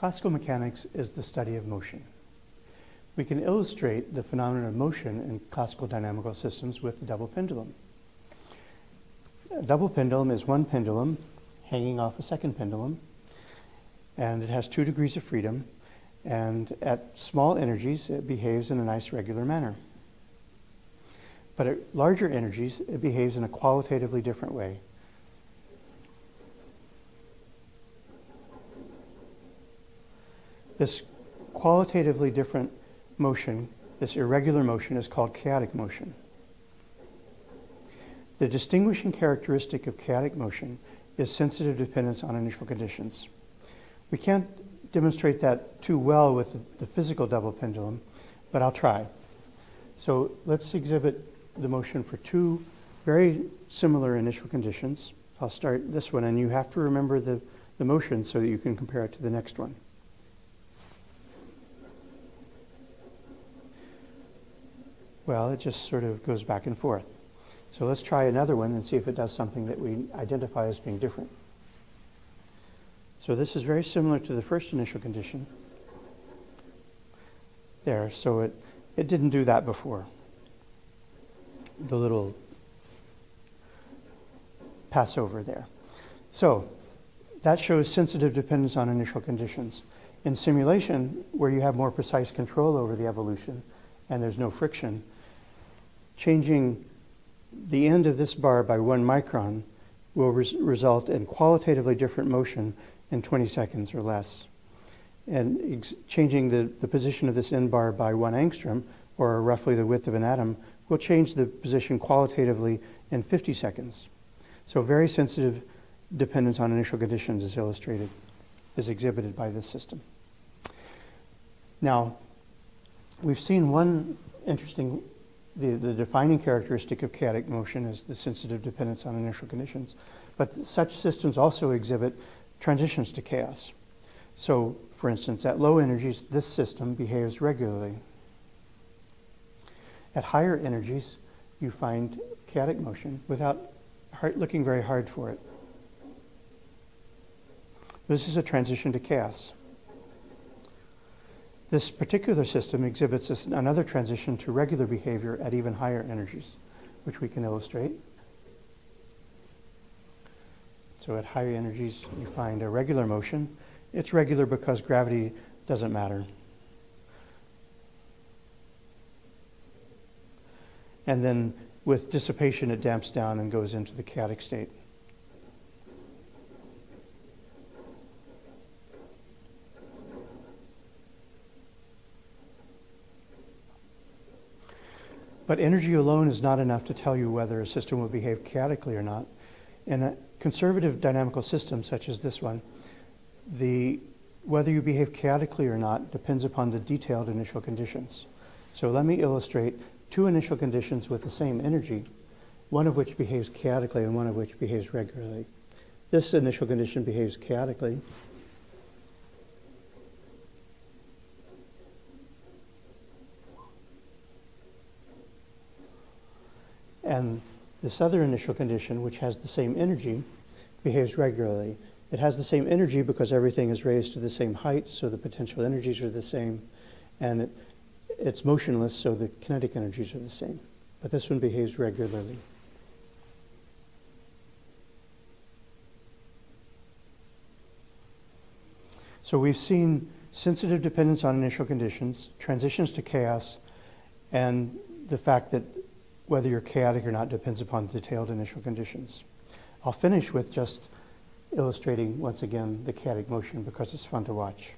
Classical mechanics is the study of motion. We can illustrate the phenomenon of motion in classical dynamical systems with the double pendulum. A double pendulum is one pendulum hanging off a second pendulum, and it has 2 degrees of freedom, and at small energies it behaves in a nice regular manner. But at larger energies it behaves in a qualitatively different way. This qualitatively different motion, this irregular motion, is called chaotic motion. The distinguishing characteristic of chaotic motion is sensitive dependence on initial conditions. We can't demonstrate that too well with the physical double pendulum, but I'll try. So let's exhibit the motion for 2 very similar initial conditions. I'll start this one, and you have to remember the motion so that you can compare it to the next one. Well, it just sort of goes back and forth. So let's try another one and see if it does something that we identify as being different. So this is very similar to the first initial condition. There, so it didn't do that before. The little passover there. So that shows sensitive dependence on initial conditions. In simulation, where you have more precise control over the evolution and there's no friction, changing the end of this bar by 1 micron will result in qualitatively different motion in 20 seconds or less. And changing the position of this end bar by 1 angstrom, or roughly the width of an atom, will change the position qualitatively in 50 seconds. So very sensitive dependence on initial conditions is exhibited by this system. Now, we've seen one interesting, the defining characteristic of chaotic motion is the sensitive dependence on initial conditions, but such systems also exhibit transitions to chaos. So, for instance, at low energies, this system behaves regularly. At higher energies, you find chaotic motion without looking very hard for it. This is a transition to chaos. This particular system exhibits another transition to regular behavior at even higher energies, which we can illustrate. So at higher energies, you find a regular motion. It's regular because gravity doesn't matter. And then with dissipation, it damps down and goes into the chaotic state. But energy alone is not enough to tell you whether a system will behave chaotically or not. In a conservative dynamical system such as this one, whether you behave chaotically or not depends upon the detailed initial conditions. So let me illustrate 2 initial conditions with the same energy, one of which behaves chaotically and one of which behaves regularly. This initial condition behaves chaotically. And this other initial condition, which has the same energy, behaves regularly. It has the same energy because everything is raised to the same height, so the potential energies are the same. And it's motionless, so the kinetic energies are the same. But this one behaves regularly. So we've seen sensitive dependence on initial conditions, transitions to chaos, and the fact that whether you're chaotic or not depends upon detailed initial conditions. I'll finish with just illustrating once again the chaotic motion because it's fun to watch.